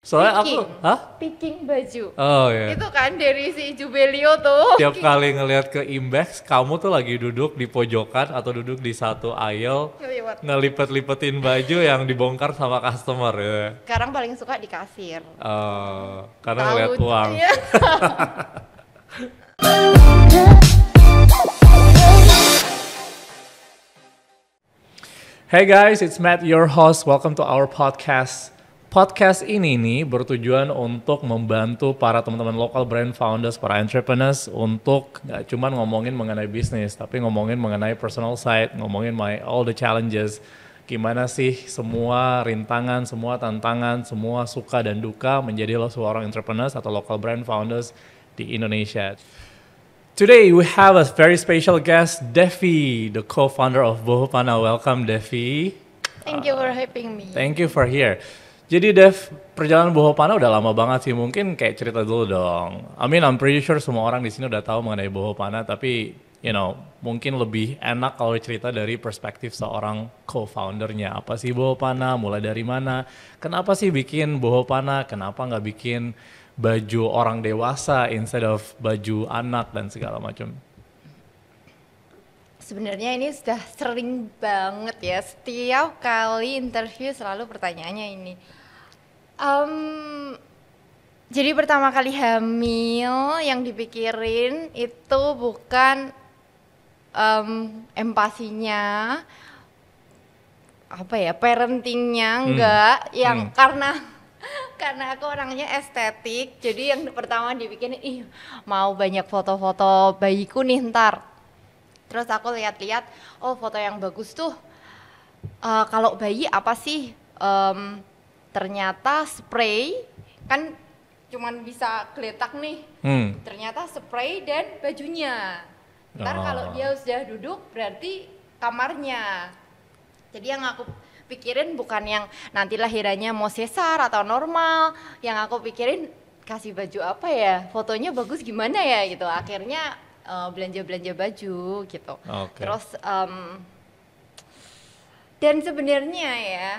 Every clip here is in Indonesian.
Soalnya aku, picking baju. Oh iya. Itu kan dari si Jubelio tuh. Tiap kali ngelihat ke Imbex, kamu tuh lagi duduk di pojokan atau duduk di satu aisle ngelipet-lipetin baju yang dibongkar sama customer ya. Sekarang paling suka di kasir. Karena ngeliat uang. Iya. Hey guys, it's Matt, your host. Welcome to our podcast. Podcast ini nih bertujuan untuk membantu para teman-teman local brand founders, para entrepreneurs untuk gak cuma ngomongin mengenai bisnis, tapi ngomongin mengenai personal side, ngomongin all the challenges. Gimana sih semua rintangan, semua tantangan, semua suka dan duka menjadi seorang entrepreneurs atau local brand founders di Indonesia. Today we have a very special guest, Devi, the co-founder of Boho Panah. Welcome, Devi. Thank you for having me. Thank you for here. Jadi Dev, perjalanan Boho Panah udah lama banget sih. Mungkin kayak cerita dulu dong. I mean, I'm pretty sure semua orang di sini udah tahu mengenai Boho Panah, tapi mungkin lebih enak kalau cerita dari perspektif seorang co-foundernya. Apa sih Boho Panah? Mulai dari mana? Kenapa sih bikin Boho Panah? Kenapa nggak bikin baju orang dewasa instead of baju anak dan segala macam? Sebenarnya ini sudah sering banget ya, setiap kali interview selalu pertanyaannya ini. Jadi pertama kali hamil yang dipikirin itu bukan empatinya, parentingnya enggak, yang karena aku orangnya estetik, jadi yang pertama dipikirin, mau banyak foto-foto bayiku nih ntar. Terus aku lihat-lihat, foto yang bagus tuh, kalau bayi apa sih? Ternyata spray, kan cuman bisa geletak nih. Ternyata spray dan bajunya. Ntar kalau dia sudah duduk berarti kamarnya. Jadi yang aku pikirin bukan yang nanti lahirannya mau sesar atau normal. Yang aku pikirin kasih baju apa ya, fotonya bagus gimana ya gitu. Akhirnya belanja-belanja baju gitu. Okay. Terus dan sebenarnya ya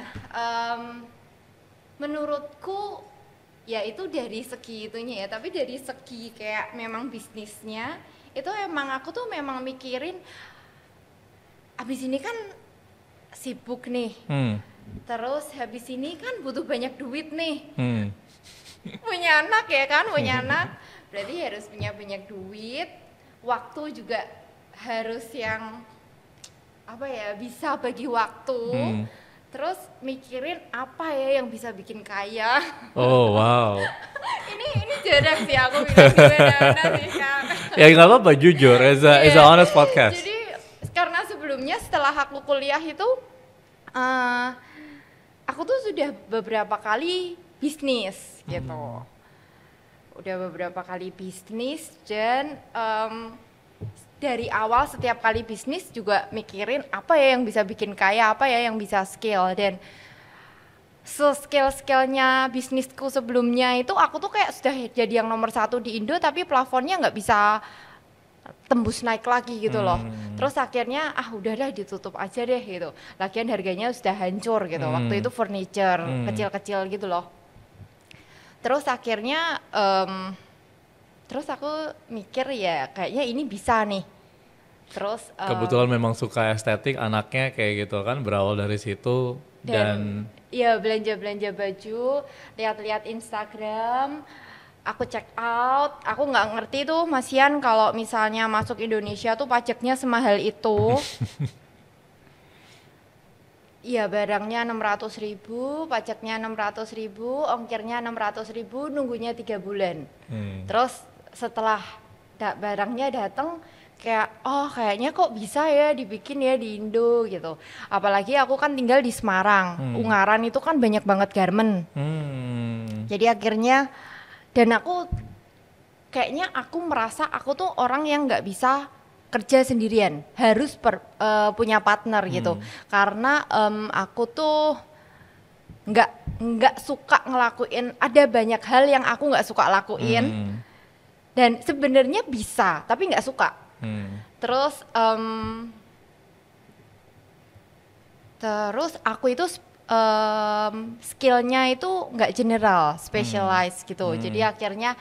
menurutku ya itu dari segi itunya ya, tapi dari segi kayak memang bisnisnya itu emang aku tuh memang mikirin abis ini kan sibuk nih, terus habis ini kan butuh banyak duit nih, punya anak ya kan, punya anak berarti harus punya banyak duit, waktu juga harus yang bisa bagi waktu. Terus mikirin apa ya yang bisa bikin kaya. Oh wow. ini jarang sih aku bilang gimana sih Kak. Ya nggak apa-apa, jujur, it's a honest podcast. Jadi karena sebelumnya setelah aku kuliah itu aku tuh sudah beberapa kali bisnis gitu. Udah beberapa kali bisnis dan dari awal setiap kali bisnis juga mikirin apa ya yang bisa bikin kaya, apa ya yang bisa scale. Dan skill-skillnya bisnisku sebelumnya itu aku tuh kayak sudah jadi yang nomor 1 di Indo, tapi plafonnya nggak bisa tembus naik lagi gitu loh. Terus akhirnya udahlah ditutup aja deh gitu. Lagian harganya sudah hancur gitu. Waktu itu furniture kecil-kecil gitu loh. Terus akhirnya terus aku mikir ya kayaknya ini bisa nih. Terus kebetulan memang suka estetik, anaknya kayak gitu kan, berawal dari situ dan ya belanja-belanja baju, lihat-lihat Instagram, aku check out, aku nggak ngerti tuh Mas Ian kalau misalnya masuk Indonesia tuh pajaknya semahal itu. Iya, barangnya 600.000, pajaknya 600.000, ongkirnya 600.000, nunggunya 3 bulan. Terus setelah barangnya datang, kayak kayaknya kok bisa ya dibikin ya di Indo gitu. Apalagi aku kan tinggal di Semarang, Ungaran itu kan banyak banget garment. Jadi akhirnya, dan aku merasa aku tuh orang yang nggak bisa kerja sendirian, harus punya partner gitu. Karena aku tuh nggak suka ngelakuin, ada banyak hal yang aku nggak suka lakuin. Dan sebenarnya bisa, tapi nggak suka. Terus aku itu skillnya itu nggak general, specialized gitu. Jadi akhirnya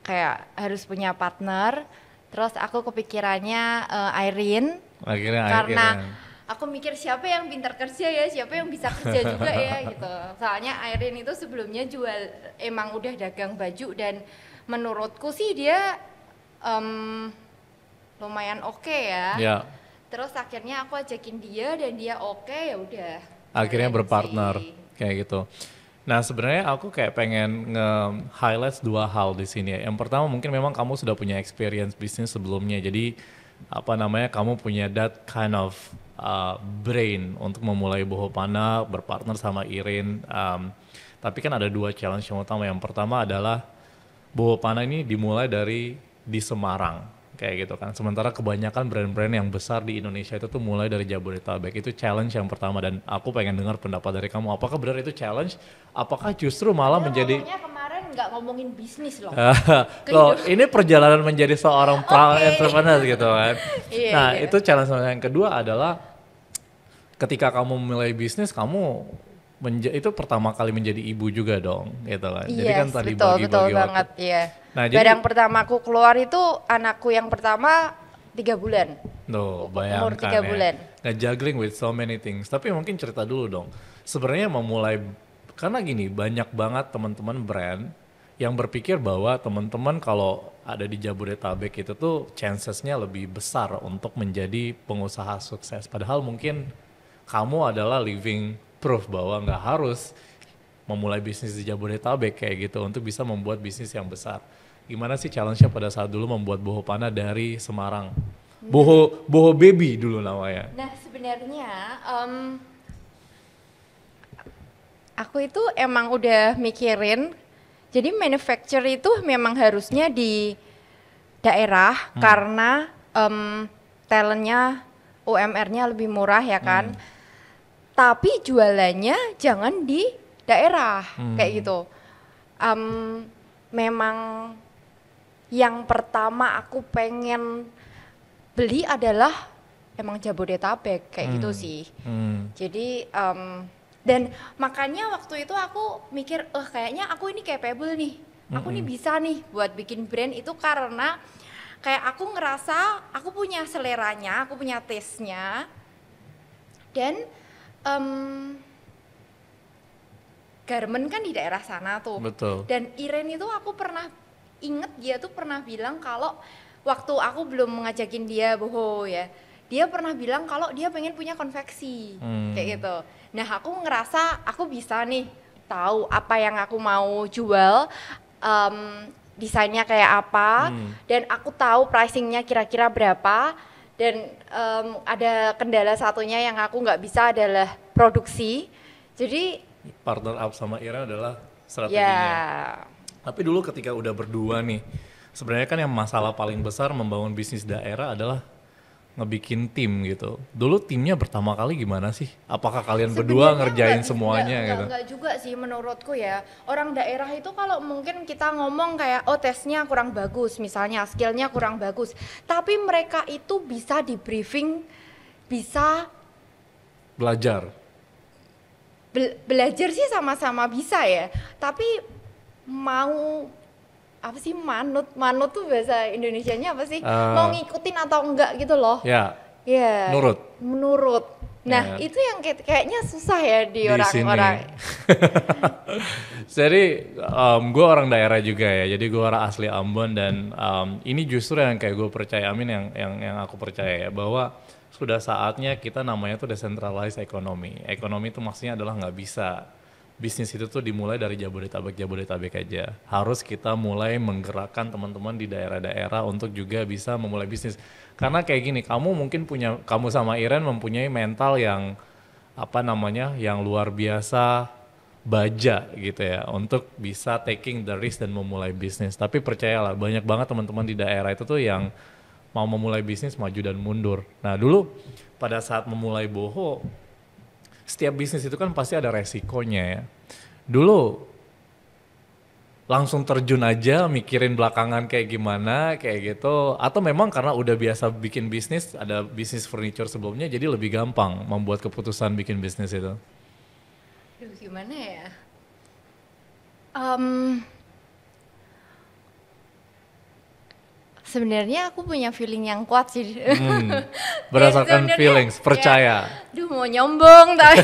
kayak harus punya partner. Terus aku kepikirannya Irene, karena aku mikir siapa yang pintar kerja ya, siapa yang bisa kerja juga ya gitu. Soalnya Irene itu sebelumnya emang udah dagang baju dan menurutku sih dia lumayan oke ya. Yeah. Terus akhirnya aku ajakin dia dan dia oke, ya udah. Akhirnya berpartner kayak gitu. Nah sebenarnya aku kayak pengen nge-highlight dua hal di sini ya. Yang pertama mungkin memang kamu sudah punya experience bisnis sebelumnya, jadi kamu punya that kind of brain untuk memulai Boho Panah, berpartner sama Irene. Tapi kan ada dua challenge yang utama. Yang pertama adalah Boho Panah ini dimulai di Semarang kayak gitu kan. Sementara kebanyakan brand-brand yang besar di Indonesia itu tuh mulai dari Jabodetabek. Itu challenge yang pertama dan aku pengen dengar pendapat dari kamu. Apakah benar itu challenge? Apakah justru malah menjadi kemarin nggak ngomongin bisnis loh. Loh, ini perjalanan menjadi seorang entrepreneur gitu kan. Nah, itu challenge yang kedua adalah ketika kamu mulai bisnis, kamu itu pertama kali menjadi ibu juga dong, gitu kan. Jadi kan tadi bagi-bagi betul waktu. Banget, iya. Nah, barang pertama aku keluar itu anakku yang pertama 3 bulan. Tuh, bayangkan umur 3 bulan. Nge-juggling with so many things. Tapi mungkin cerita dulu dong. Sebenarnya memulai, karena gini, banyak banget teman-teman brand yang berpikir bahwa teman-teman kalau ada di Jabodetabek itu tuh chancesnya lebih besar untuk menjadi pengusaha sukses. Padahal mungkin kamu adalah living proof bahwa nggak harus memulai bisnis di Jabodetabek kayak gitu untuk bisa membuat bisnis yang besar. Gimana sih challenge-nya pada saat dulu membuat Boho Panah dari Semarang? Boho Baby dulu namanya. Nah sebenarnya aku itu emang udah mikirin, jadi manufacture itu memang harusnya di daerah karena talentnya UMR-nya lebih murah ya kan. Tapi jualannya jangan di daerah kayak gitu. Memang yang pertama aku pengen beli adalah emang Jabodetabek kayak gitu sih. Jadi dan makanya waktu itu aku mikir, kayaknya aku ini capable nih. Aku nih bisa nih buat bikin brand itu karena kayak aku ngerasa aku punya seleranya, aku punya taste-nya. Dan garment kan di daerah sana tuh. Betul. Dan Irene itu aku pernah inget dia tuh pernah bilang kalau waktu aku belum ngajakin dia boho ya, dia pernah bilang kalau dia pengen punya konveksi kayak gitu. Nah aku ngerasa aku bisa nih tahu apa yang aku mau jual, desainnya kayak apa, dan aku tahu pricingnya kira-kira berapa. Dan ada kendala satunya yang aku nggak bisa adalah produksi. Jadi partner up sama Ira adalah strateginya. Tapi dulu ketika udah berdua nih, sebenarnya kan yang masalah paling besar membangun bisnis daerah adalah ngebikin tim gitu. Dulu timnya pertama kali gimana sih? Apakah kalian berdua ngerjain semuanya gitu? Enggak juga sih menurutku ya. Orang daerah itu kalau mungkin kita ngomong kayak tesnya kurang bagus, misalnya skillnya kurang bagus. Tapi mereka itu bisa di briefing, bisa belajar. Belajar sih sama-sama bisa ya. Tapi mau apa sih manut tuh bahasa Indonesianya apa sih, mau ngikutin atau enggak gitu loh ya. Menurut nah itu yang kayaknya susah ya di orang-orang. Jadi gue orang daerah juga ya, jadi gue orang asli Ambon dan ini justru yang kayak gue percaya, yang aku percaya ya, bahwa sudah saatnya kita namanya tuh decentralized economy. Ekonomi itu maksudnya adalah nggak bisa bisnis itu tuh dimulai dari Jabodetabek aja. Harus kita mulai menggerakkan teman-teman di daerah-daerah untuk juga bisa memulai bisnis. Karena kayak gini, kamu sama Iren mempunyai mental yang yang luar biasa baja gitu ya, untuk bisa taking the risk dan memulai bisnis. Tapi percayalah, banyak banget teman-teman di daerah itu tuh yang mau memulai bisnis maju dan mundur. Nah dulu pada saat memulai Boho, setiap bisnis itu kan pasti ada resikonya ya. Dulu langsung terjun aja mikirin belakangan kayak gimana kayak gitu, atau memang karena udah biasa bikin bisnis, ada bisnis furniture sebelumnya jadi lebih gampang membuat keputusan bikin bisnis itu? Aduh gimana ya? Em, Sebenarnya aku punya feeling yang kuat sih. Berdasarkan Sebenarnya, feelings, ya, percaya. aduh mau nyombong tapi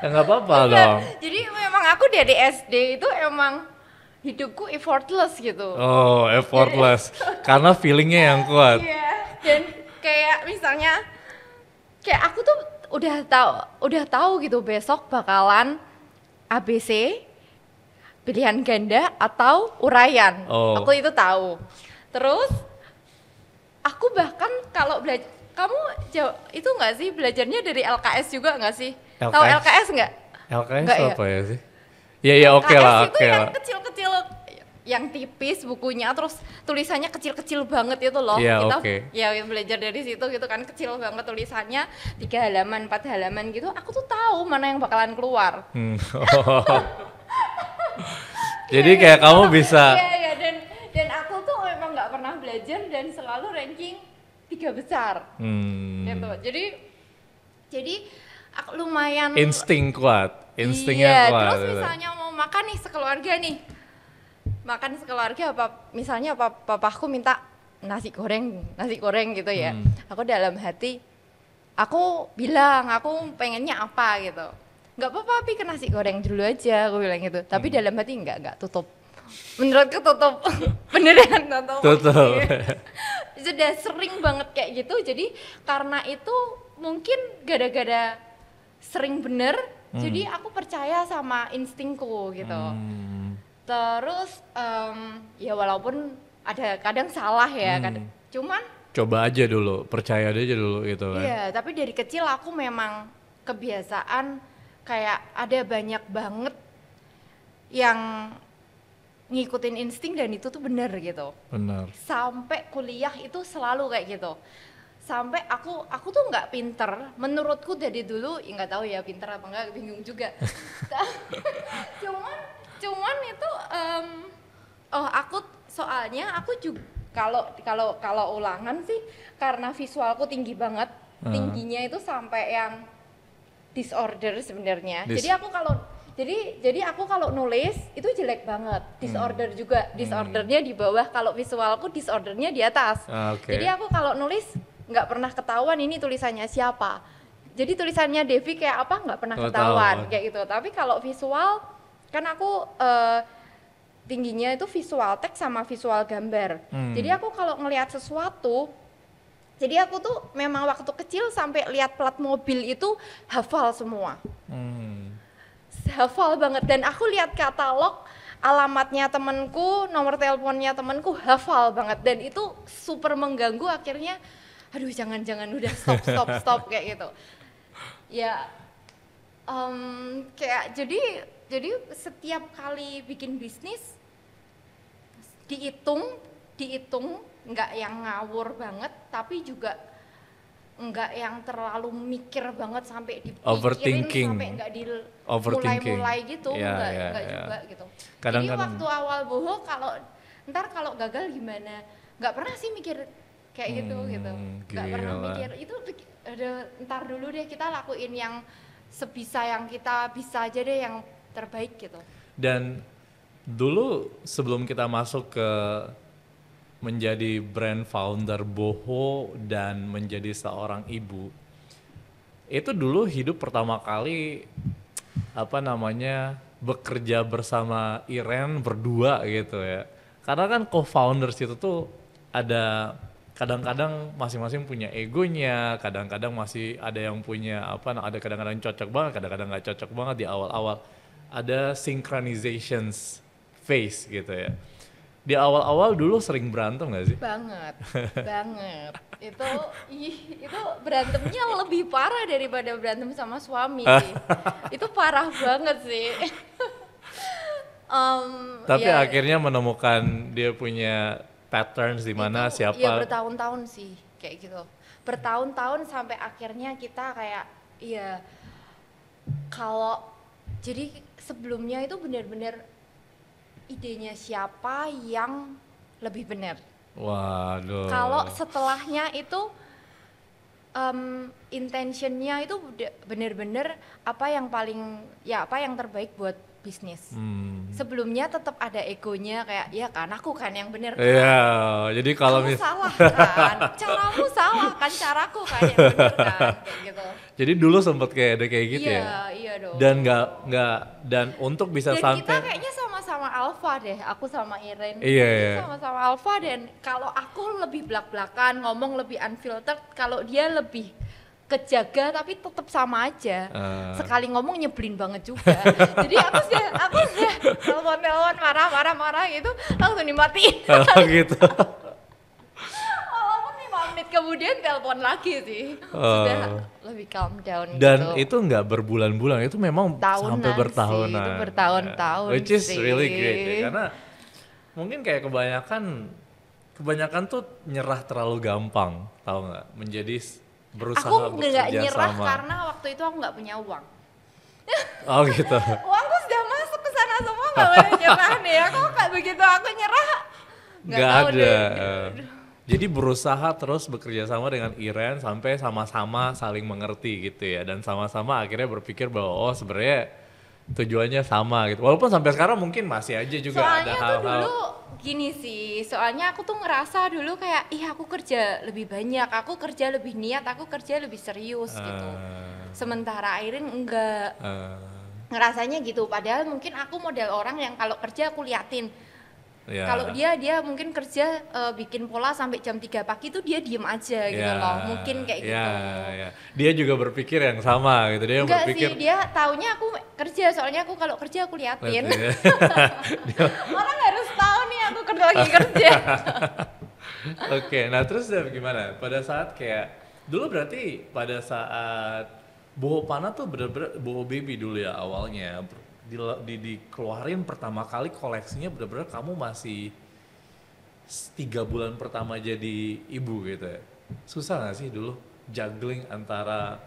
Ya nggak apa-apa Enggak. dong. Jadi memang aku dari SD itu emang hidupku effortless gitu. Oh, effortless. Karena feelingnya yang kuat. Iya. Dan kayak misalnya kayak aku tuh udah tahu gitu besok bakalan ABC, pilihan ganda atau uraian. Oh. Aku itu tahu. Terus aku bahkan kalau belajar, kamu itu nggak sih belajarnya dari LKS juga nggak sih? Tahu LKS? LKS nggak? LKS Nggak ya? apa ya sih? Ya ya oke LKS lah, itu oke yang lah. kecil-kecil, yang tipis bukunya, terus tulisannya kecil-kecil banget itu loh. Iya, Kita oke. ya belajar dari situ gitu kan, kecil banget tulisannya, 3 halaman, 4 halaman gitu. Aku tuh tahu mana yang bakalan keluar. Oh. Jadi kayak kamu bisa. Iya, iya, dan aku tuh memang nggak pernah belajar dan selalu ranking 3 besar. Gitu. Jadi aku lumayan Insting kuat, instingnya iya, kuat. terus gitu. misalnya mau makan nih sekeluarga nih. Makan sekeluarga misalnya papaku minta nasi goreng gitu ya. Aku dalam hati aku bilang aku pengennya apa gitu. Nggak apa-apa ke nasi goreng dulu aja, aku bilang gitu. Tapi dalam hati enggak tutup. Menurutku tutup. Beneran tutup. Tutup. Sudah sering banget kayak gitu. Jadi karena itu mungkin gara-gara sering bener, jadi aku percaya sama instingku gitu. Terus ya walaupun ada kadang salah ya, cuman Coba aja dulu, percaya aja dulu gitu kan. iya, tapi dari kecil aku memang kebiasaan kayak ada banyak banget yang ngikutin insting dan itu tuh bener gitu. Benar. Sampai kuliah itu selalu kayak gitu. Sampai aku tuh nggak pinter, menurutku dari dulu, ya nggak tahu ya pinter apa enggak, bingung juga. cuman itu aku soalnya aku juga kalau ulangan sih karena visualku tinggi banget, tingginya itu sampai yang disorder sebenarnya. Jadi aku kalau nulis itu jelek banget, disorder juga, disordernya di bawah, kalau visualku disordernya di atas. Okay. Jadi aku kalau nulis nggak pernah ketahuan ini tulisannya siapa. Jadi tulisannya Devi kayak apa nggak pernah ketahuan kayak gitu. Tapi kalau visual kan aku tingginya itu visual teks sama visual gambar. Jadi aku kalau ngelihat sesuatu, jadi aku tuh memang waktu kecil sampai lihat plat mobil itu hafal semua. Hafal banget, dan aku lihat katalog alamatnya temenku, nomor teleponnya temenku, hafal banget, dan itu super mengganggu. Akhirnya aduh jangan udah stop kayak gitu ya. Kayak jadi setiap kali bikin bisnis dihitung nggak yang ngawur banget, tapi juga nggak yang terlalu mikir banget sampai dipikirin sampai nggak mulai gitu. Nggak juga gitu. Jadi waktu awal boho kalau gagal gimana, nggak pernah sih mikir kayak gitu nggak pernah mikir itu. Ntar dulu deh, kita lakuin yang sebisa yang kita bisa aja deh, yang terbaik gitu. Dan dulu sebelum kita masuk ke menjadi brand founder Boho dan menjadi seorang ibu, itu dulu hidup pertama kali bekerja bersama Iren berdua gitu ya. Karena kan co-founders itu tuh ada kadang-kadang masing-masing punya egonya, kadang-kadang masih ada yang punya ada kadang-kadang cocok banget, kadang-kadang nggak cocok banget di awal-awal. Ada synchronizations phase gitu ya. Di awal-awal dulu sering berantem nggak sih? Banget. Itu berantemnya lebih parah daripada berantem sama suami sih. Itu parah banget sih. Tapi akhirnya menemukan dia punya patterns di mana siapa. Iya, bertahun-tahun sih kayak gitu. Bertahun-tahun sampai akhirnya kita kayak kalau jadi sebelumnya itu benar-benar idenya siapa yang lebih benar. Waduh. Kalau setelahnya itu intentionnya itu bener-bener apa yang terbaik buat bisnis. Sebelumnya tetap ada egonya kayak ya kan aku kan yang bener kan. Iya, jadi kalau Kamu salah kan, caramu salah kan, caraku kan yang bener kan, kayak gitu. jadi dulu sempet kayak ada kayak gitu Iya, ya. iya dong. Dan dan untuk bisa Dan sampai kita kayaknya sama-sama alpha deh, aku sama Iren. Iya, Kita iya. sama-sama alpha dan kalau aku lebih belak-belakan, ngomong lebih unfiltered, kalau dia lebih kejaga tapi tetap sama aja. Sekali ngomong nyebelin banget juga. Jadi aku sudah telepon marah gitu langsung dimatiin. gitu. Walaupun 5 menit kemudian telepon lagi sih. Sudah lebih calm down Dan gitu. itu nggak berbulan-bulan, itu memang Tahunan sampai sih, bertahunan. itu bertahun-tahun Which is sih. really great ya, karena mungkin kayak kebanyakan tuh nyerah terlalu gampang, tahu nggak? Berusaha Aku nggak bekerja nyerah sama. karena waktu itu aku nggak punya uang. Oh gitu. Uangku sudah masuk ke sana semua, nggak boleh nyerah nih ya. Kok kayak begitu aku nyerah? Nggak tahu ada. deh. Jadi berusaha terus bekerja sama dengan Iren sampai sama-sama saling mengerti gitu ya, dan sama-sama akhirnya berpikir bahwa sebenarnya tujuannya sama gitu. Walaupun sampai sekarang mungkin masih aja juga ada Soalnya tuh hal-hal. dulu gini sih, soalnya aku tuh ngerasa dulu kayak aku kerja lebih banyak, aku kerja lebih niat, aku kerja lebih serius gitu. Sementara Airin enggak. Ngerasanya gitu, padahal mungkin aku model orang yang kalau kerja aku liatin. Ya. Kalau dia mungkin kerja bikin pola sampai jam 3 pagi tuh dia diem aja gitu loh. Mungkin kayak gitu. Ya. Dia juga berpikir yang sama gitu. Dia Enggak berpikir sih, dia taunya aku kerja, soalnya aku kalau kerja aku liatin. Orang harus tahu nih aku lagi kerja. Oke, nah terus gimana? Pada saat kayak dulu berarti pada saat Boho Pana tuh bener-bener Boho Baby dulu ya awalnya dikeluarin pertama kali koleksinya bener-bener kamu masih 3 bulan pertama jadi ibu gitu ya. Susah gak sih dulu juggling antara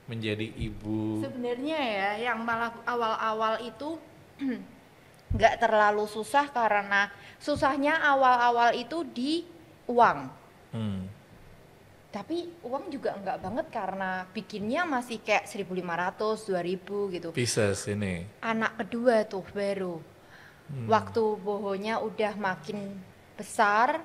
menjadi ibu? Sebenarnya ya, yang malah awal-awal itu nggak terlalu susah karena susahnya awal-awal itu di uang. Tapi uang juga enggak banget karena bikinnya masih kayak 1.500, 2.000 gitu. Pieces ini. Anak kedua tuh baru. Waktu bohonya udah makin besar,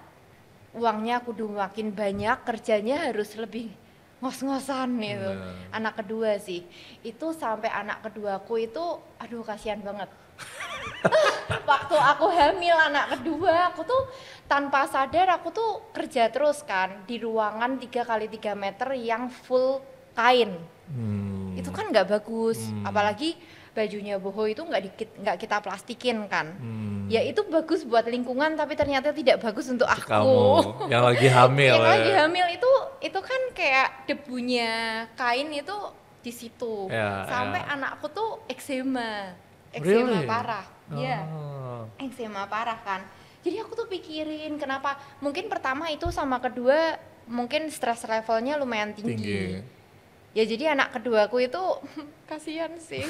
uangnya kudu makin banyak, kerjanya harus lebih ngos-ngosan gitu. Anak kedua sih. Itu sampai anak keduaku itu aduh kasihan banget. Waktu aku hamil anak kedua, aku tuh tanpa sadar aku tuh kerja terus kan di ruangan 3x3 meter yang full kain. Itu kan nggak bagus, apalagi bajunya Boho itu nggak kita plastikin kan. Ya itu bagus buat lingkungan tapi ternyata tidak bagus untuk aku. Kamu yang lagi hamil. Yang lagi hamil itu kan kayak debunya kain itu di situ. Sampai anakku tuh eksema parah. Iya. Eksema parah kan. Jadi aku tuh pikirin kenapa, mungkin pertama itu sama kedua mungkin stres levelnya lumayan tinggi. Ya jadi anak keduaku itu kasihan sih.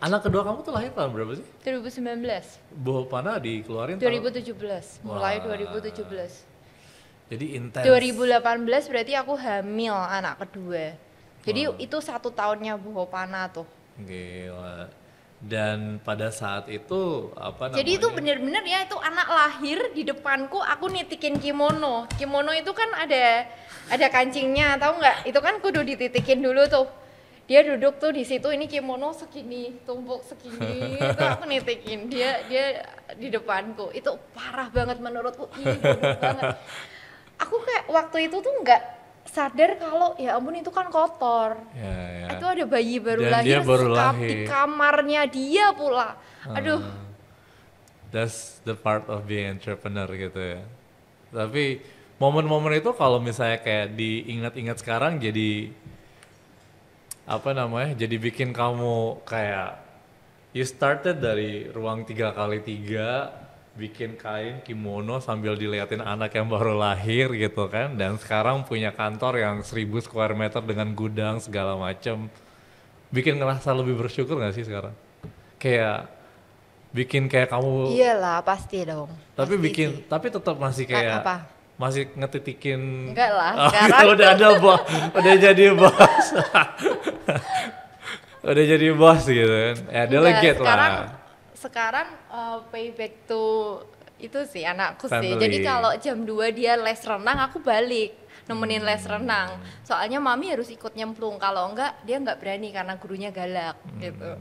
Anak kedua kamu tuh lahir tahun berapa sih? 2019. Boho Pana dikeluarin 2017, mulai 2017. Jadi intens. 2018 berarti aku hamil anak kedua. Jadi itu 1 tahunnya Boho Pana tuh. Gila. Dan pada saat itu apa namanya? Jadi itu bener-bener ya, itu anak lahir di depanku, aku nitikin kimono. Kimono itu kan ada kancingnya, tahu nggak? Itu kan kudu dititikin dulu tuh. Dia duduk tuh di situ, ini kimono segini, tumpuk segini, itu aku nitikin. Dia di depanku. Itu parah banget menurutku, ini bodoh banget. Aku kayak waktu itu tuh nggak sadar kalau ya ampun itu kan kotor. Ya. Itu ada bayi baru Dan lahir, dia baru di kamarnya dia pula. Aduh. That's the part of being entrepreneur gitu ya. Tapi momen-momen itu kalau misalnya kayak diingat-ingat sekarang jadi apa namanya? Jadi bikin kamu kayak you started dari ruang 3x3, bikin kain kimono sambil diliatin anak yang baru lahir gitu kan, dan sekarang punya kantor yang 1000 square meter dengan gudang segala macem. Bikin ngerasa lebih bersyukur gak sih sekarang? Kayak bikin kayak kamu Iyalah pasti dong. tapi pasti bikin sih. tapi tetap masih kayak Apa? masih ngetitikin. Enggak lah, Oh, sekarang udah ada bos, udah jadi bos. Udah jadi bos gitu kan. Ya delegate lah. Sekarang payback to itu sih anakku sih. Family. Jadi kalau jam 2 dia les renang, aku balik nemenin les renang. Soalnya mami harus ikut nyemplung. Kalau enggak dia enggak berani karena gurunya galak gitu.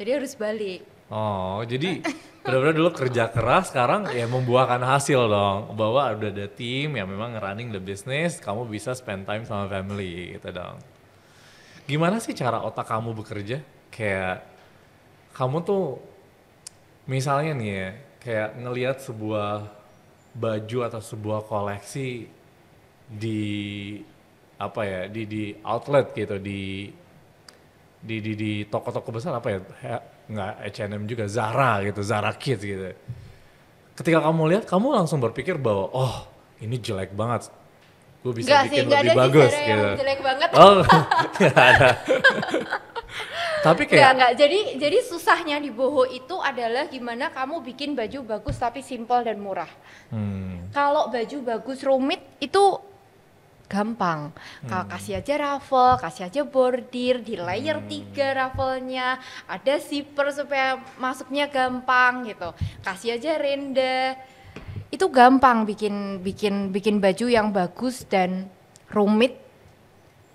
Jadi harus balik. Oh, jadi benar-benar dulu kerja keras, sekarang ya membuahkan hasil dong. Bahwa udah ada tim yang memang running the business, kamu bisa spend time sama family gitu dong. Gimana sih cara otak kamu bekerja? Kayak kamu tuh misalnya nih ya, kayak ngelihat sebuah baju atau sebuah koleksi di apa ya, di outlet gitu, di toko-toko besar apa ya, nggak H&M juga, Zara gitu, Zara Kids gitu. Ketika kamu lihat, kamu langsung berpikir bahwa oh ini jelek banget, gue bisa Enggak sih, bikin enggak lebih ada sih bagus Zara gitu. yang jelek banget. Oh, nggak ada. Tapi kayak Enggak. Jadi susahnya di boho itu adalah gimana kamu bikin baju bagus tapi simpel dan murah. Kalau baju bagus rumit itu gampang. Kalau kasih aja raffle, kasih aja bordir, di layer 3 raffle-nya, ada zipper supaya masuknya gampang gitu. Kasih aja renda. Itu gampang bikin baju yang bagus dan rumit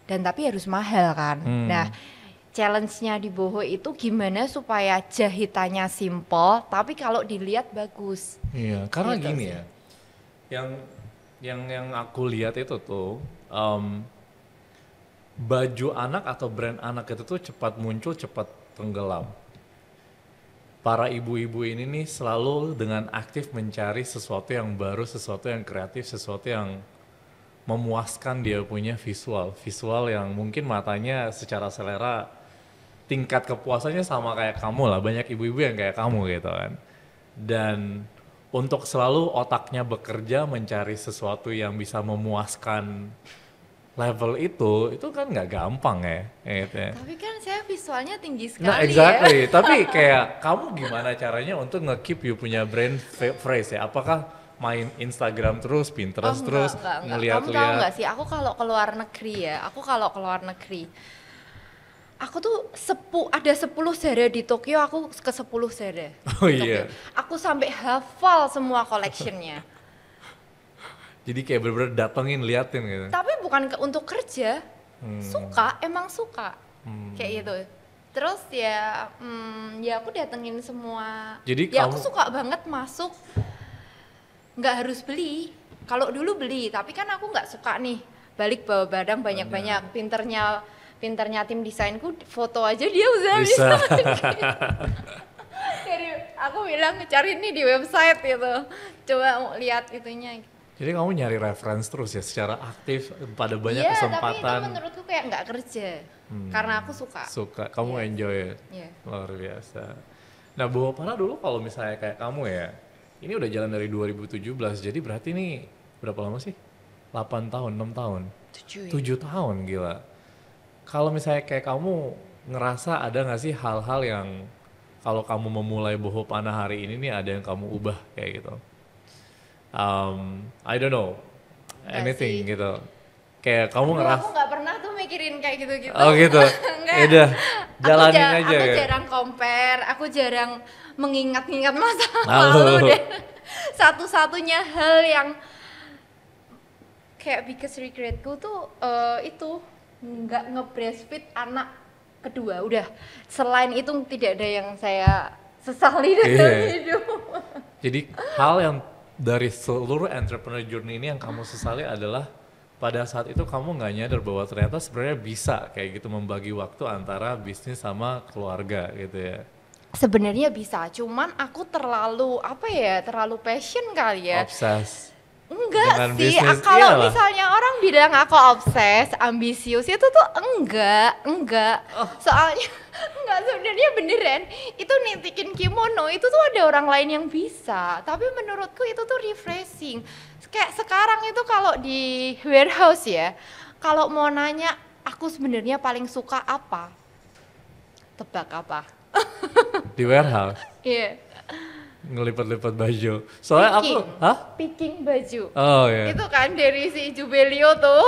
dan tapi harus mahal kan. Nah, challenge-nya di boho itu gimana supaya jahitannya simple tapi kalau dilihat bagus. iya, karena Gitu gini sih. ya, yang aku lihat itu tuh baju anak atau brand anak itu tuh cepat muncul, cepat tenggelam. Para ibu-ibu ini nih selalu dengan aktif mencari sesuatu yang baru, sesuatu yang kreatif, sesuatu yang memuaskan dia punya visual yang mungkin matanya secara selera tingkat kepuasannya sama kayak kamu lah, banyak ibu-ibu yang kayak kamu gitu kan. Dan untuk selalu otaknya bekerja mencari sesuatu yang bisa memuaskan level itu kan nggak gampang ya, gitu ya. Tapi kan saya visualnya tinggi sekali Nah ya. exactly, tapi kayak kamu gimana caranya untuk nge-keep you punya brand phrase ya? Apakah main Instagram terus, Pinterest terus, Enggak. Kamu tahu ngeliat-liat? nggak sih, aku kalau keluar negeri, aku tuh ada 10 Zara di Tokyo, aku ke 10 Zara. Oh di Tokyo. iya, Aku sampai hafal semua collectionnya. jadi kayak bener-bener datengin, liatin gitu. Tapi bukan untuk kerja, emang suka. Kayak gitu. Terus ya aku datengin semua. Jadi Ya kamu, aku suka banget masuk, nggak harus beli. Kalau dulu beli, tapi kan aku nggak suka nih balik bawa barang banyak-banyak. Pinternya tim desainku, foto aja dia udah bisa. Jadi aku bilang cari nih di website gitu, coba mau lihat itunya. Jadi kamu nyari reference terus ya secara aktif pada banyak Iya, tapi itu kesempatan. menurutku kayak nggak kerja, karena aku suka. Suka, kamu Yes. enjoy ya, Iya. luar biasa. Nah Bawa Para dulu kalau misalnya kayak kamu ya, ini udah jalan dari 2017, jadi berarti nih berapa lama sih? 8 tahun, 6 tahun? 7 ya. 7 tahun, gila. Kalau misalnya kayak kamu ngerasa ada gak sih hal-hal yang kalau kamu memulai Boho Pana hari ini nih ada yang kamu ubah kayak gitu? I don't know, Enggak anything sih. gitu. Kayak kamu Dulu ngerasa, aku nggak pernah tuh mikirin kayak gitu-gitu. oh gitu, Enggak. yaudah jalanin aja Aku ya. jarang compare, aku jarang mengingat-ingat masa Lalu. lalu deh. Satu-satunya hal yang kayak biggest regretku tuh itu nggak nge-breastfeed anak kedua. Udah, selain itu tidak ada yang saya sesali dalam Iya. hidup. Jadi hal yang dari seluruh entrepreneur journey ini yang kamu sesali adalah pada saat itu kamu nggak nyadar bahwa ternyata sebenarnya bisa kayak gitu membagi waktu antara bisnis sama keluarga gitu ya. Sebenarnya bisa, cuman aku terlalu terlalu passion kali ya. Obses. Enggak Dengan sih, bisnis, kalau iyalah. misalnya orang bilang aku obses, ambisius, itu tuh enggak. Soalnya enggak, sebenarnya beneran. Itu nitikin kimono, itu tuh ada orang lain yang bisa. Tapi menurutku itu tuh refreshing. Kayak sekarang itu kalau di warehouse ya, kalau mau nanya aku sebenarnya paling suka apa? Tebak apa? Di warehouse. Iya. Ngelipet-lipet baju. Soalnya aku, Picking baju. Oh ya. Itu kan dari si Jubelio tuh.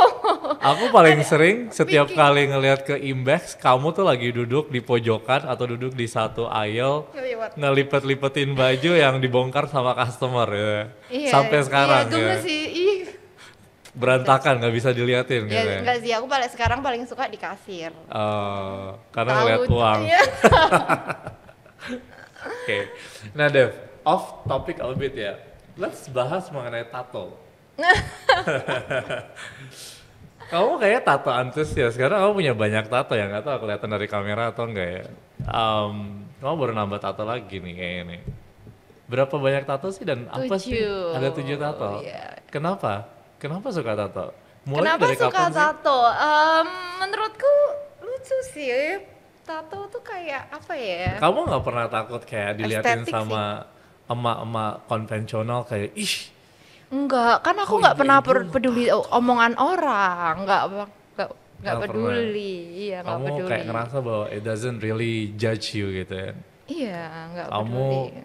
Aku paling sering setiap kali ngelihat ke Imbex, kamu tuh lagi duduk di pojokan atau duduk di satu aisle ngelipet-lipetin baju yang dibongkar sama customer ya. Iya, Sampai sekarang iya, ya. Sih, ih. Berantakan nggak bisa diliatin Ya, gitu ya. enggak sih, aku sekarang paling suka di kasir. Karena ngeliat uang. Iya. Oke. Nah Dev, off topic a little bit ya. Let's bahas mengenai tato. Kamu kayak tato antusias, karena kamu punya banyak tato ya, nggak tahu kelihatan dari kamera atau enggak ya. Kamu baru nambah tato lagi nih kayaknya nih. Berapa banyak tato sih dan apa sih? Ada 7 tato. Yeah. Kenapa? Kenapa suka tato? Mulai Kenapa dari suka kapan sih? tato? Menurutku lucu sih. Tato tuh kayak apa ya? Kamu nggak pernah takut kayak diliatin Estetik sama emak-emak konvensional kayak Enggak, kan aku Oh, nggak pernah ibu-ibu. peduli omongan orang, nggak Nggak peduli, iya nggak kamu peduli. kayak ngerasa bahwa it doesn't really judge you gitu ya. Iya, nggak Kamu peduli.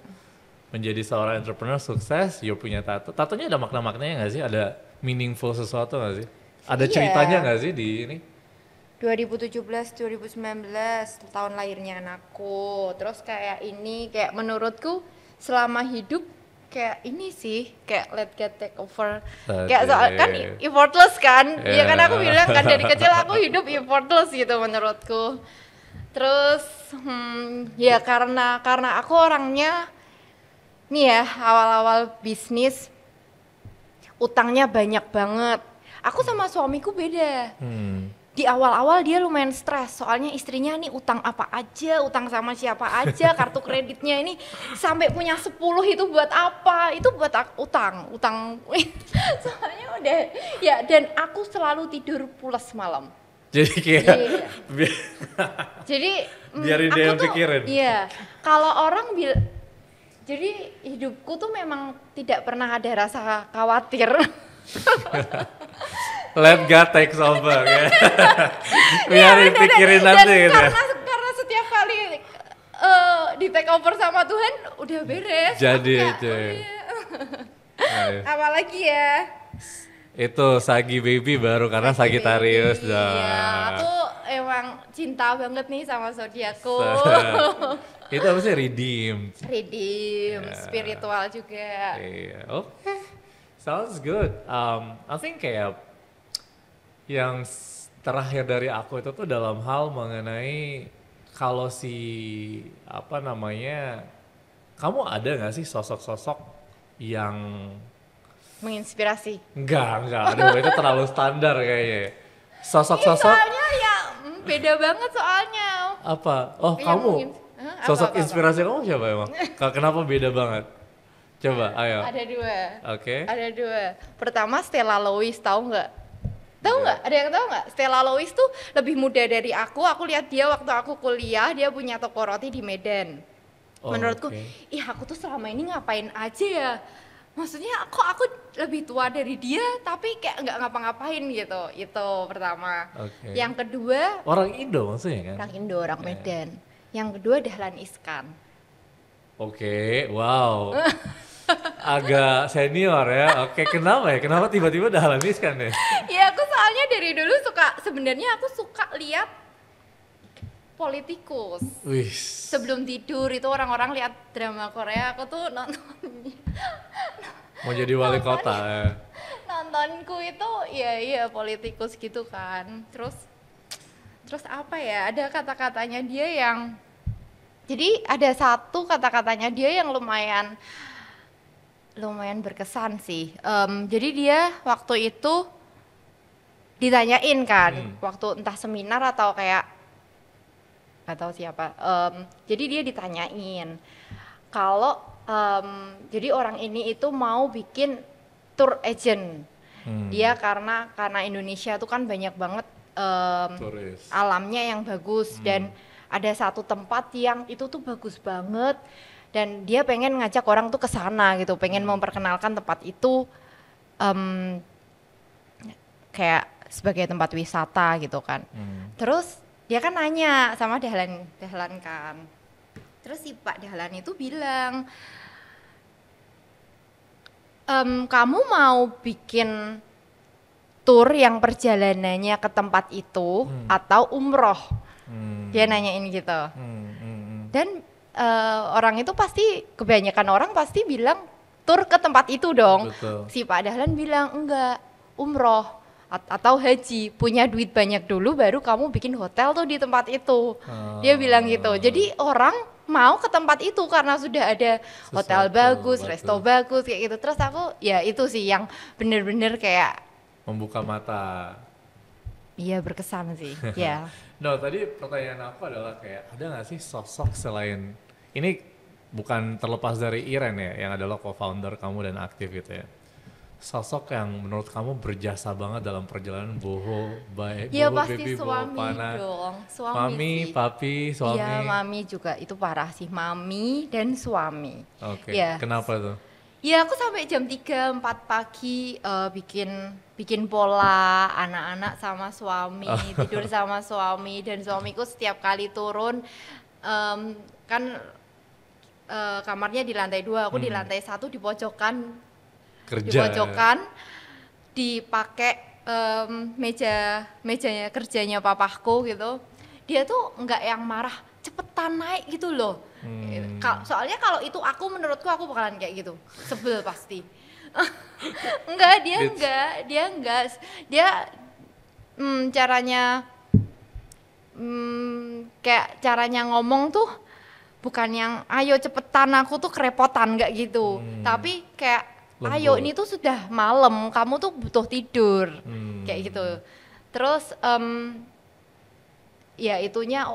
menjadi seorang entrepreneur sukses, you punya tato. Tatonya ada makna-maknanya nggak sih? Ada meaningful sesuatu nggak sih? Ada Iya. ceritanya nggak sih di ini? 2017-2019 tahun lahirnya anakku. Terus kayak ini, kayak menurutku selama hidup kayak ini sih, kayak let get take over. Kayak soal kan effortless kan? Iya kan aku bilang kan dari kecil aku hidup effortless gitu menurutku. Terus ya karena aku orangnya nih ya awal-awal bisnis utangnya banyak banget. Aku sama suamiku beda. Di awal-awal dia lumayan stres, soalnya istrinya nih utang apa aja, utang sama siapa aja, kartu kreditnya ini sampai punya 10 itu buat apa? Itu buat utang. Soalnya udah ya, dan aku selalu tidur pulas malam. Jadi kayak Jadi biarin dia yang pikirin. Iya, kalau orang jadi hidupku tuh memang tidak pernah ada rasa khawatir. Let God takes over ya. Biarin pikirin nanti gitu. Karena setiap kali di take over sama Tuhan udah beres. Jadi Aku itu. Nice. Apalagi ya? Itu Sagi baby baru karena Sagittarius Iya, dah. aku emang cinta banget nih sama zodiakku. Itu apa sih redeem? Spiritual juga. Iya, oke. Sounds good. I think kayak yang terakhir dari aku itu tuh dalam hal mengenai kalau apa namanya, kamu ada nggak sih sosok-sosok yang Menginspirasi. enggak, aduh itu terlalu standar kayaknya. Sosok-sosok Soalnya ya beda banget soalnya. apa? Oh, Yang kamu apa, sosok apa? inspirasi kamu siapa emang? Kenapa beda banget? Coba, ayo. Ada dua. Oke. Ada dua. Pertama Stella Lois, tahu nggak? Tahu nggak? Ada yang tahu nggak? Stella Lois tuh lebih muda dari aku. Aku lihat dia waktu aku kuliah, dia punya toko roti di Medan. Oh, Menurutku, oke. ih aku tuh selama ini ngapain aja ya? Maksudnya kok aku lebih tua dari dia, tapi kayak nggak ngapa-ngapain gitu. Itu pertama. Oke. Yang kedua, Orang Indo maksudnya kan? orang Indo, orang Medan. Yang kedua Dahlan Iskan. Oke, wow. Agak senior ya. Oke, kenapa ya? Kenapa tiba-tiba Dahlan Iskan ya? Ya aku soalnya dari dulu sebenarnya aku suka lihat politikus. Wih. Sebelum tidur itu orang-orang lihat drama Korea, aku tuh Mau jadi wali kota ya. nontonku itu ya politikus gitu kan. Terus apa ya? Ada kata-katanya dia yang jadi ada satu kata-katanya dia yang lumayan berkesan sih. Jadi dia waktu itu ditanyain kan, waktu entah seminar atau kayak nggak tahu siapa. Jadi dia ditanyain kalau jadi orang ini itu mau bikin tour agent. Dia karena Indonesia tuh kan banyak banget Turis. alamnya yang bagus dan ada satu tempat yang itu tuh bagus banget. Dan dia pengen ngajak orang tuh ke sana gitu, pengen memperkenalkan tempat itu kayak sebagai tempat wisata gitu kan. Terus dia kan nanya sama Dahlan kan. Terus si Pak Dahlan itu bilang, Kamu mau bikin tour yang perjalanannya ke tempat itu atau umroh? Dia nanyain gitu. Dan orang itu pasti, kebanyakan orang pasti bilang tur ke tempat itu dong. Betul. Si Pak Dahlan bilang enggak, umroh atau haji, punya duit banyak dulu baru kamu bikin hotel tuh di tempat itu. Dia bilang gitu. Jadi orang mau ke tempat itu karena sudah ada hotel bagus, resto bagus kayak gitu. Terus aku ya itu sih yang bener-bener kayak Membuka mata. iya berkesan sih. Ya. No, tadi pertanyaan aku adalah kayak ada nggak sih sosok selain ini, bukan terlepas dari Iren ya yang adalah co-founder kamu dan aktif gitu ya. Sosok yang menurut kamu berjasa banget dalam perjalanan Boho, Ya Boho pasti Baby, Boho suami Pana, dong, suami mami, sih. papi, suami. Iya, mami juga itu parah sih, mami dan suami. Oke, Ya. kenapa tuh? Ya aku sampai jam 3, 4 pagi bikin pola anak-anak sama suami, tidur sama suami, dan suamiku setiap kali turun kan kamarnya di lantai 2, aku di lantai 1 di pojokan, Kerja. dipakai mejanya kerjanya papahku gitu. Dia tuh nggak yang marah, cepetan naik gitu loh. Soalnya kalau itu aku, menurutku aku bakalan kayak gitu, sebel pasti. Dia caranya kayak caranya ngomong tuh bukan yang ayo cepetan aku tuh kerepotan, nggak gitu. Tapi kayak ayo ini tuh sudah malam, kamu tuh butuh tidur, kayak gitu. Terus ya itunya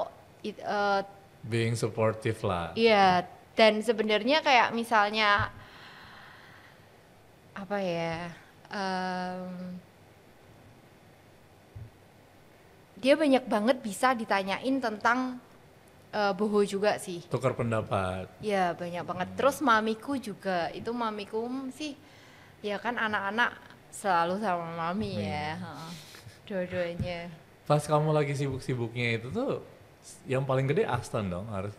Being supportive lah. iya, dan sebenarnya kayak misalnya apa ya, dia banyak banget bisa ditanyain tentang Boho juga sih. Tukar pendapat. Ya banyak banget. Terus mamiku juga, itu mamiku sih, ya kan anak-anak selalu sama mami ya, dua-duanya. Pas kamu lagi sibuk-sibuknya itu tuh, yang paling gede Aston dong harus.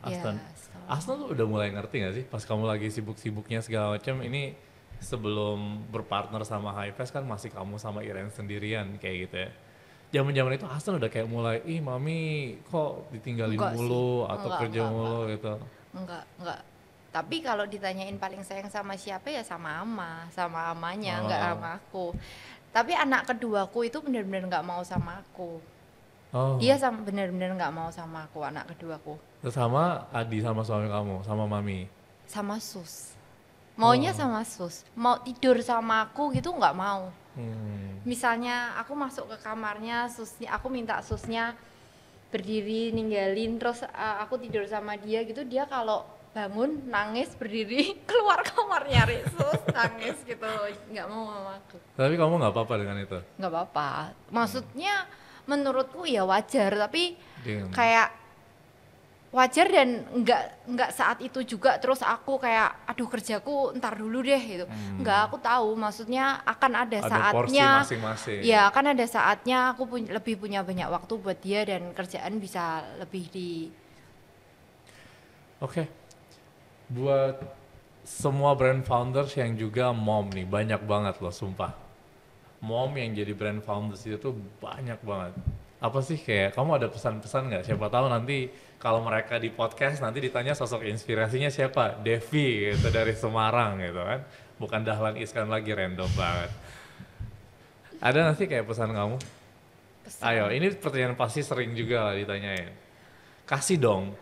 Aston. Ya, Aston tuh udah mulai ngerti gak sih pas kamu lagi sibuk-sibuknya segala macam ini, sebelum berpartner sama Highfest kan masih kamu sama Iren sendirian kayak gitu ya. Zaman-zaman itu Aston udah kayak mulai, ih mami kok ditinggalin Enggak mulu sih. atau Enggak, kerja enggak, mulu gitu. enggak. Tapi kalau ditanyain paling sayang sama siapa ya sama sama amanya, enggak sama aku. Tapi anak keduaku itu benar-benar enggak mau sama aku. Dia benar-benar enggak mau sama aku, anak keduaku. Terus sama Adi sama suami kamu, sama mami. Sama sus. Maunya sama sus. Mau tidur sama aku gitu enggak mau. Misalnya aku masuk ke kamarnya, susnya aku minta susnya berdiri ninggalin, terus aku tidur sama dia gitu, dia kalau bangun nangis berdiri keluar kamar nyari sus, nangis gitu, nggak mau sama aku. Tapi kamu nggak apa-apa dengan itu? Nggak apa-apa, maksudnya menurutku ya wajar, tapi Damn. kayak wajar dan nggak saat itu juga terus aku kayak aduh kerjaku ntar dulu deh gitu. Nggak, aku tahu maksudnya akan ada saatnya, porsi masing-masing. ya akan ada saatnya aku lebih punya banyak waktu buat dia dan kerjaan bisa lebih di. Oke. Buat semua brand founders yang juga mom nih, banyak banget loh sumpah. Mom yang jadi brand founders itu tuh banyak banget. Apa sih kayak kamu ada pesan-pesan nggak? Siapa tahu nanti kalau mereka di podcast nanti ditanya sosok inspirasinya siapa? Devi gitu dari Semarang gitu kan. Bukan Dahlan Iskan lagi, random banget. Ada nggak sih kayak pesan kamu? Pesan. Ayo, ini pertanyaan pasti sering juga lah ditanyain. Kasih dong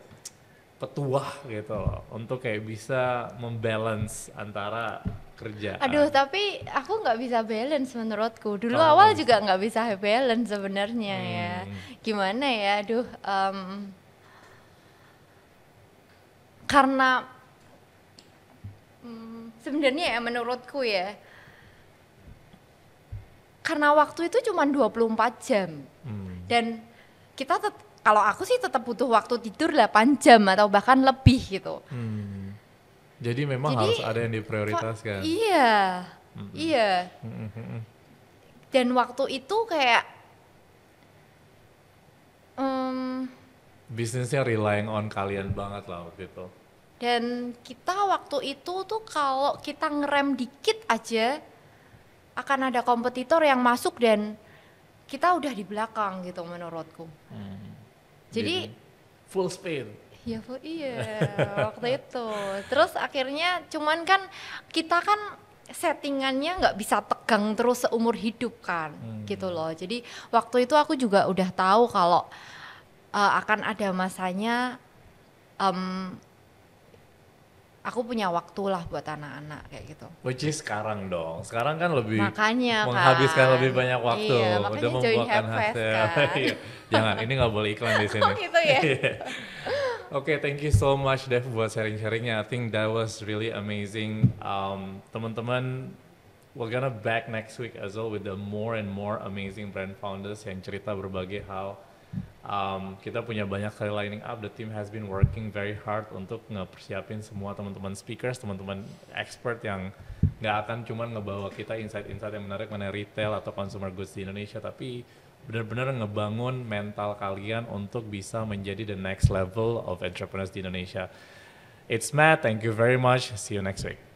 petuah gitu loh untuk kayak bisa membalance antara kerjaan. Aduh, tapi aku nggak bisa balance menurutku. Dulu awal juga nggak bisa balance sebenarnya ya. Gimana ya, aduh. Karena sebenarnya ya menurutku ya, karena waktu itu cuma 24 jam. Dan kita kalau aku sih tetap butuh waktu tidur 8 jam atau bahkan lebih gitu. Jadi memang harus ada yang diprioritaskan. Iya. Dan waktu itu kayak bisnisnya relying on kalian banget lah waktu itu. Dan kita waktu itu tuh kalau kita ngerem dikit aja akan ada kompetitor yang masuk dan kita udah di belakang gitu menurutku. Jadi full speed. iya waktu itu. Terus akhirnya cuman kan kita kan settingannya nggak bisa tegang terus seumur hidup kan gitu loh. Jadi waktu itu aku juga udah tahu kalau akan ada masanya aku punya waktu lah buat anak-anak kayak gitu. Which is sekarang dong. Sekarang kan lebih Makanya menghabiskan kan. lebih banyak waktu. Iya, Udah makanya join membuahkan Havefest hasil. kan. Iya. Jangan, ini nggak boleh iklan di sini. Oh gitu ya. Oke, thank you so much Dev buat sharing-sharingnya. I think that was really amazing. Teman-teman, we're gonna back next week as well with the more and more amazing brand founders yang cerita berbagai hal. Kita punya banyak kali lining up. The team has been working very hard untuk ngepersiapin semua teman-teman speakers, teman-teman expert yang nggak akan cuma ngebawa kita insight-insight yang menarik mengenai retail atau consumer goods di Indonesia, tapi benar-benar ngebangun mental kalian untuk bisa menjadi the next level of entrepreneurs di Indonesia. It's Matt, thank you very much. See you next week.